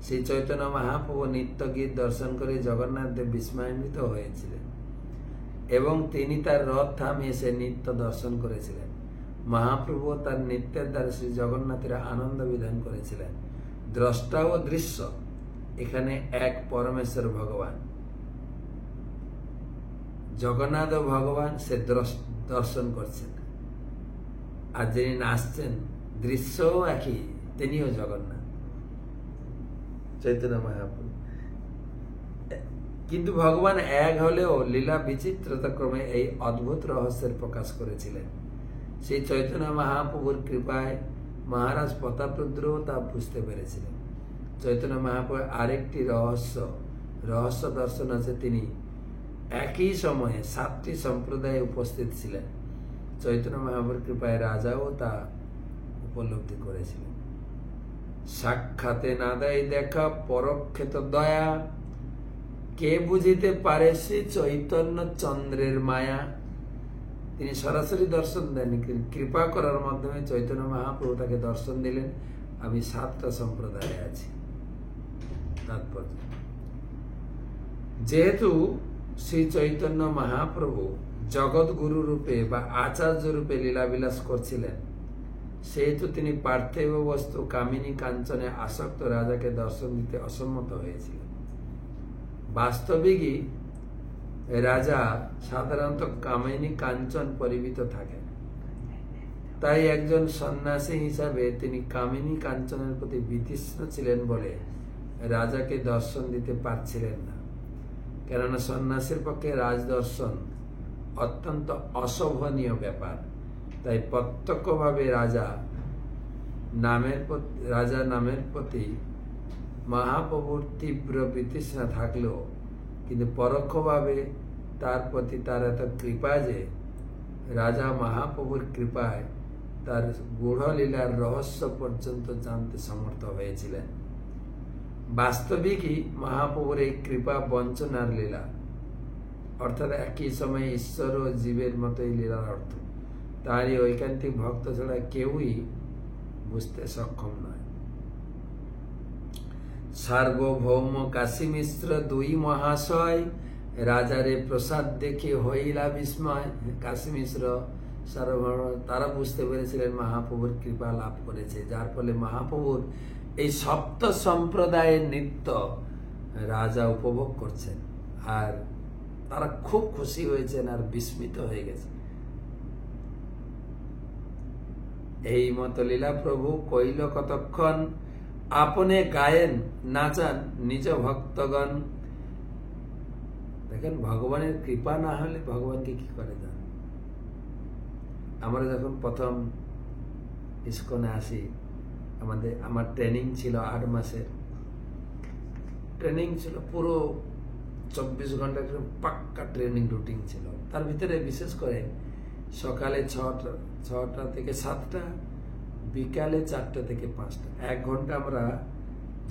শ্রী চৈতন্য মহাপ্রভু নিত্য গীত দর্শন করে জগন্নাথ দেব বিস্ময়ান্বিত হয়েছিলেন এবং তিনি তার রথ থামিয়ে সে নিত্য দর্শন করেছিলেন। মহাপ্রভু তার নিত্যের দ্বারা শ্রী জগন্নাথের আনন্দ বিধান করেছিলেন। দ্রষ্টা ও দৃশ্য এখানে এক পরমেশ্বর ভগবান, জগন্নাথ ও ভগবান সে দর্শন করছেন, আর যিনি নাচছেন দৃশ্যও একই, তিনিও জগন্নাথ চৈতন্য মহাপ্রভু। কিন্তু ভগবান এক হলেও লীলা বিচিত্রতা ক্রমে এই অদ্ভুত রহস্যের প্রকাশ করেছিলেন। সেই চৈতন্য মহাপ্রভুর কৃপায় মহারাজ প্রতাপরুদ্রও তা বুঝতে পেরেছিলেন। চৈতন্য মহাপ্রভুর আরেকটি রহস্য দর্শন আছে, তিনি একই সময়ে 7টি সম্প্রদায়ে উপস্থিত ছিলেন। চৈতন্য মহাপ্রভুর কৃপায় রাজাও তা উপলব্ধি করেছিলেন। সাক্ষাতে না দেয় দেখা, পরোক্ষে তো দয়া, কে বুঝিতে পারে সে চৈতন্য চন্দ্রের মায়া। তিনি সরাসরি দর্শন দেন, কৃপা করার মাধ্যমে চৈতন্য মহাপ্রভু তাকে দর্শন দিলেন, আমি 7টা সম্প্রদায়ে আছি। তাৎপর্য, যেহেতু শ্রী চৈতন্য মহাপ্রভু জগৎগুরু রূপে বা আচার্য রূপে লীলাবিলাস করছিলেন, সেহেতু তিনি পার্থিব বস্তু কামিনী কাঞ্চনে আসক্ত রাজাকে দর্শন দিতে অসম্মত হয়েছিলেন। বাস্তবিকই রাজা সাধারণত কামিনী কাঞ্চন পরিমিত থাকেন, তাই একজন সন্ন্যাসী হিসাবে তিনি কামিনী কাঞ্চনের প্রতি বিতৃষ্ণ ছিলেন বলে রাজাকে দর্শন দিতে পারছিলেন না। কেননা সন্ন্যাসীর পক্ষে রাজদর্শন অত্যন্ত অশোভনীয় ব্যাপার, তাই প্রত্যক্ষভাবে রাজা নামের প্রতি মহাপ্রভুর তীব্র বিতৃষ্ণা থাকলেও কিন্তু পরোক্ষভাবে তার প্রতি তার এত কৃপা যে রাজা মহাপ্রভুর কৃপায় তার গূঢ় লীলার রহস্য পর্যন্ত জানতে সমর্থ হয়েছিলেন। বাস্তবিকই মহাপ্রভুর এই কৃপা বঞ্চনার লীলা, অর্থাৎ একই সময়ে ঈশ্বর ও জীবের মতোই লীলার অর্থ তারই ঐকান্তিক ভক্ত ছাড়া কেউই বুঝতে সক্ষম নয়। সার্বভৌম কাশী মিশ্র 2 মহাশয়, রাজারে প্রসাদ দেখে হইলা বিস্ময়। কাশী মিশ্র সার্বভৌম তারা বুঝতে পেরেছিলেন মহাপ্রভুর কৃপা লাভ করেছে, যার ফলে মহাপ্রভুর এই 7 সম্প্রদায়ের নৃত্য রাজা উপভোগ করছেন, আর তারা খুব খুশি হয়েছেন আর বিস্মিত হয়ে গেছে। এই মত লীলা প্রভু কইল কতক্ষণ, আপনে গায়েন নাচান নিজ ভক্তগণ। দেখেন, ভগবানের কৃপা না হলে ভগবানকে কি করে যান। আমরা যখন প্রথম ইস্কনে আসি, আমার ট্রেনিং ছিল 8 মাসের ট্রেনিং ছিল, পুরো 24 ঘন্টা পাক্কা ট্রেনিং রুটিন ছিল। তার ভিতরে বিশেষ করে সকালে 6টা থেকে 7টা, বিকালে 4টা থেকে 5টা, 1 ঘন্টা আমরা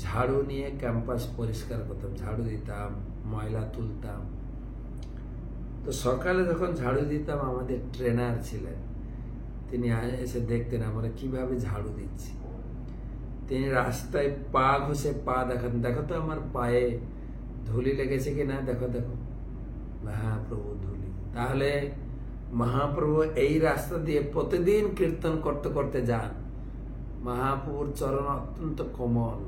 ঝাড়ু নিয়ে ক্যাম্পাস পরিষ্কার করতাম, ঝাড়ু দিতাম, ময়লা তুলতাম। তো সকালে যখন ঝাড়ু দিতাম, আমাদের ট্রেনার ছিলেন, তিনি এসে দেখতেন আমরা কিভাবে ঝাড়ু দিচ্ছি। তিনি রাস্তায় পা ঘষে পা দেখাতেন, দেখো তো আমার পায়ে ধুলি লেগেছে কিনা, দেখো দেখো, মহাপ্রভু ধুলি। তাহলে মহাপ্রভু এই রাস্তা দিয়ে প্রতিদিন কীর্তন করতে করতে যান। মহাপ্রভুর চরণ অত্যন্ত কোমল,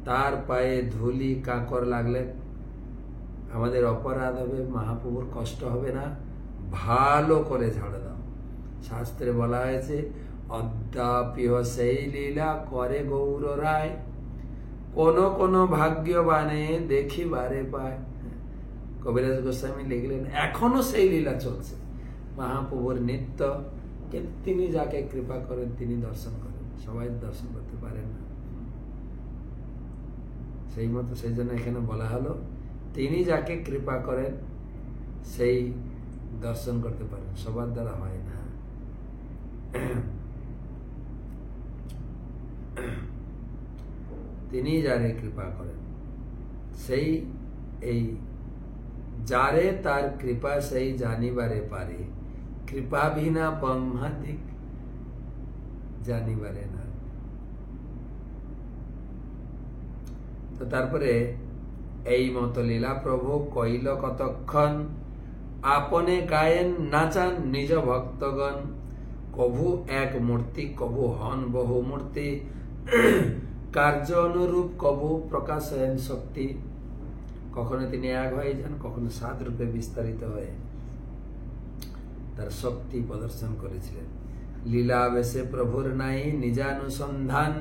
তার পায়ে ধুলি কাঁকর লাগলে আমাদের অপরাধ হবে, মহাপ্রভুর কষ্ট হবে না, ভালো করে ঝাড়ু দাও। শাস্ত্রে বলা হয়েছে, অদ্যাপিহ সেই লীলা করে গৌর রায়, কোন কোন ভাগ্যবানে দেখিবারে পায়। কবিরাজ গোস্বামী লিখলেন, এখনো সেই লীলা চলছে মহাপ্রভুর নিত্য, কিন্তু তিনি যাকে কৃপা করেন তিনি দর্শন করেন, সবাই দর্শন করতে পারেন না। সেই মতো সেই জন্য এখানে বলা হলো, তিনি যাকে কৃপা করেন সেই দর্শন করতে পারেন, সবার দ্বারা হয় না। তিনি যারে কৃপা করেন সেই, এই যারে তার কৃপা সেই জানিবারে পারে, কৃপা বিনা ব্রহ্মাদিক জানিবারে না। তো তারপরে এই মত লীলা প্রভু কইল কতক্ষণ, আপনে গায়েন নাচান নিজ ভক্তগণ। কভু এক মূর্তি, কভু হন বহু মূর্তি, কার্য অনুরূপ কভু প্রকাশয়ন শক্তি। কখনো তিনি এক হয়ে যান, কখনো 7 রূপে বিস্তারিত হয়ে তার শক্তি প্রদর্শন করেছিলেন। লীলাবেশে প্রভুর নাই নিজানুসন্ধান,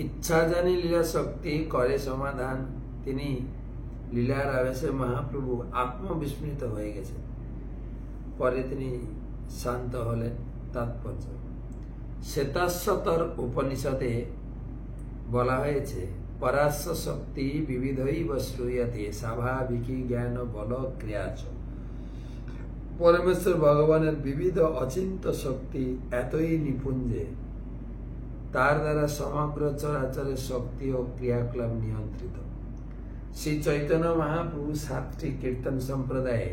ইচ্ছা জানি লীলা শক্তি করে সমাধান। তিনি লীলার আবেশে মহাপ্রভু আত্মবিস্মৃত হয়ে গেছেন। পরে তিনি শান্ত হলেন। তাৎপর্য, শ্বেতাশ্বতর উপনিষদে বলা হয়েছে, পরাস্য শক্তি বিবিধৈব শ্রূয়তে স্বাভাবিকী জ্ঞান বল ক্রিয়াচ। পরমেশ্বর ভগবানের বিবিধ অচিন্ত শক্তি এতই নিপুণ যে তার দ্বারা সমগ্র চরাচরের শক্তি ও ক্রিয়াকলাপ নিয়ন্ত্রিত। শ্রী চৈতন্য মহাপ্রভু 7টি কীর্তন সম্প্রদায়ে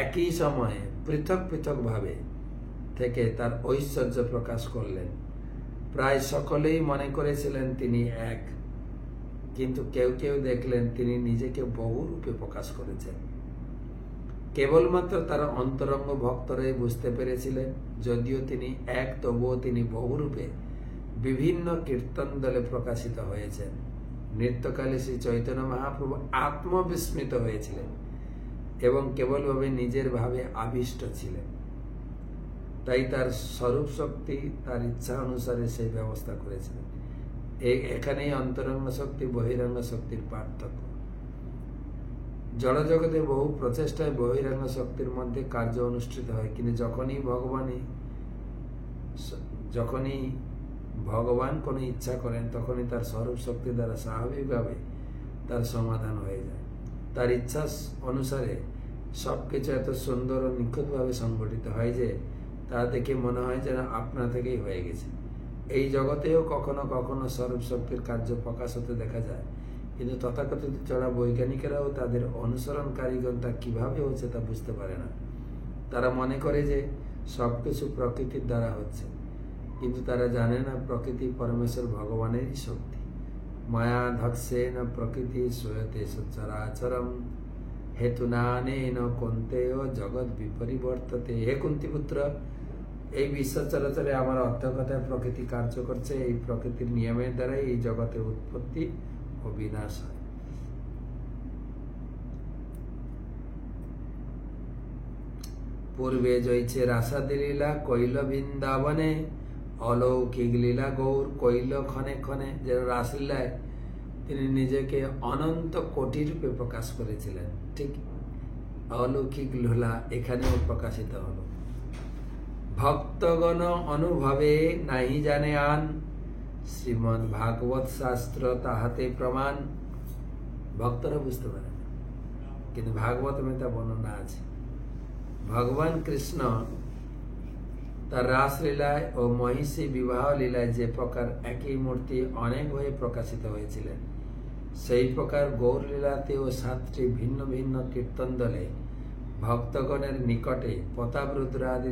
একই সময়ে পৃথক পৃথক ভাবে থেকে তার ঐশ্বর্য প্রকাশ করলেন। প্রায় সকলেই মনে করেছিলেন তিনি এক, কিন্তু কেউ কেউ দেখলেন তিনি নিজেকে বহু রূপে প্রকাশ করেছেন। কেবলমাত্র তার অন্তরঙ্গ ভক্তরাই বুঝতে পেরেছিলেন, যদিও তিনি এক, তবুও তিনি বহুরূপে বিভিন্ন কীর্তন দলে প্রকাশিত হয়েছেন। নৃত্যকালে শ্রী চৈতন্য মহাপ্রভু আত্মবিস্মৃত হয়েছিলেন এবং কেবলভাবে নিজের ভাবে আবিষ্ট ছিলেন। তাই তার স্বরূপ শক্তি তার ইচ্ছা অনুসারে সেই ব্যবস্থা করেছিলেন। এখানেই অন্তরঙ্গ শক্তি বহিরঙ্গ শক্তির পার্থক্য। জড়জগতে বহু প্রচেষ্টায় বহিরঙ্গ শক্তির মধ্যে কার্য অনুষ্ঠিত হয়, কিন্তু যখনই ভগবান কোনো ইচ্ছা করেন তখনই তার স্বরূপ শক্তি দ্বারা স্বাভাবিকভাবে তার সমাধান হয়ে যায়। তার ইচ্ছা অনুসারে সবকিছু এত সুন্দর ও নিখুঁতভাবে সংগঠিত হয় যে তা দেখে মনে হয় যেন আপনা থেকেই হয়ে গেছে। এই জগতেও কখনো কখনো স্বরূপ শক্তির কার্য প্রকাশ হতে দেখা যায়, কিন্তু তথাকথিত চড়া বৈজ্ঞানিকেরাও তাদের অনুসরণকারীগণ তা কিভাবে হচ্ছে তা বুঝতে পারে না। তারা মনে করে যে সবকিছু প্রকৃতির দ্বারা হচ্ছে, কিন্তু তারা জানে না প্রকৃতি পরমেশ্বর ভগবানেরই শক্তি। মায়া ধৎসেন প্রকৃতি শ্রূয়তে সচরাচরম হেতুনানেন কন্তেয় জগৎ বিপরিবর্ততে। হে কুন্তিপুত্র, এই বিশ্ব চরাচরে আমার অর্থকথায় প্রকৃতি কার্য করছে। এই প্রকৃতির নিয়মের দ্বারাই এই জগতের উৎপত্তি ও বিনাশ হয়। পূর্বে জয়ছে রাসাদি লীলা কৈল বৃন্দাবনে, অলৌকিক লীলা গৌর কৈল ক্ষণে ক্ষণে। যেন রাসলীলায় তিনি নিজেকে অনন্ত কোটি রূপে প্রকাশ করেছিলেন, ঠিক অলৌকিক লীলা এখানেও প্রকাশিত হল। ভক্তগণ অনুভবে নাহি জানে আন, শ্রীমদ্ ভাগবত শাস্ত্র তাহাতে প্রমাণ। ভক্তরা বুঝতে পারে না, কিন্তু ভাগবতমে তা বর্ণনা আছে। ভগবান কৃষ্ণ তার রাসলীলায় ও মহিষী বিবাহ লীলায় যে প্রকার একই মূর্তি অনেক হয়ে প্রকাশিত হয়েছিলেন, সেই প্রকার গৌরলীলাতেও 7টি ভিন্ন ভিন্ন কীর্তন দলে ভক্তগণের নিকটে প্রতাপরুদ্র আদি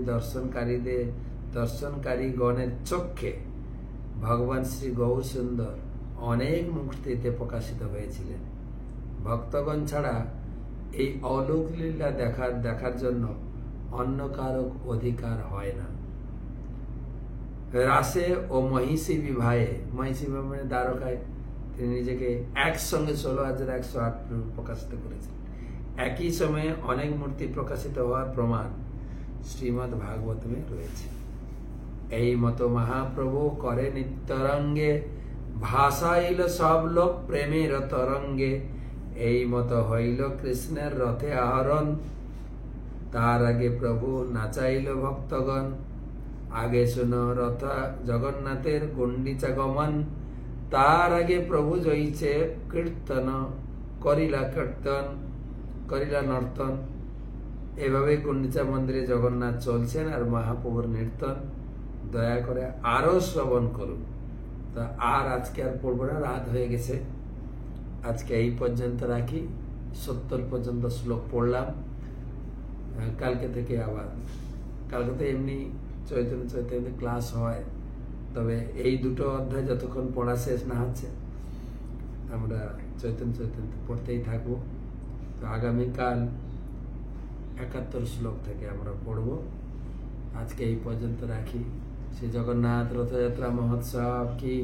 দর্শনকারীগণের চক্ষে ভগবান শ্রী গৌর সুন্দর অনেক মূর্তিতে প্রকাশিত হয়েছিলেন। ভক্তগণ ছাড়া এই অলৌকিক লীলা দেখার জন্য অন্য কারো অধিকার হয় না। রাসে ও মহিষী বিবাহে, মহিষী বিবাহে দ্বারকায় তিনি নিজেকে একসঙ্গে 16,108 প্রকাশিত করেছেন। একই সময়ে অনেক মূর্তি প্রকাশিত হওয়ার প্রমাণ শ্রীমদ্ ভাগবতমে রয়েছে। এই মতো মহাপ্রভু করে নিত্যরঙ্গে, ভাসাইল সব লোক প্রেমের তরঙ্গে। এই মতো হইল কৃষ্ণের রথে আহরণ, তার আগে প্রভু নাচাইল ভক্তগণ। আগে শুনো রথ জগন্নাথের গুন্ডিচা গমন, তার আগে প্রভু জয়ীছে কীর্তন করিলা নর্তন। এভাবে গুন্ডিচা মন্দিরে জগন্নাথ চলছেন আর মহাপ্রভুর নৃত্যন দয়া করে আরো শ্রবণ করুন। তা আজকে আর পড়বো না, রাত হয়ে গেছে। আজকে এই পর্যন্ত রাখি। 70 পর্যন্ত শ্লোক পড়লাম। কালকে থেকে আবার, কালকে তো এমনি চৈতন্য ক্লাস হয়, তবে এই দুটো অধ্যায় যতক্ষণ পড়া শেষ না হচ্ছে আমরা চৈতন্য পড়তেই থাকবো। তো আগামীকাল 71 শ্লোক থেকে আমরা পড়ব। আজকে এই পর্যন্ত রাখি। শ্রী জগন্নাথ রথযাত্রা মহোৎসব কি,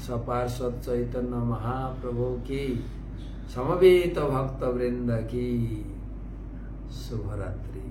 সপার্ষদ চৈতন্য মহাপ্রভু কি, সমবেত ভক্তবৃন্দ কি। শুভরাত্রি।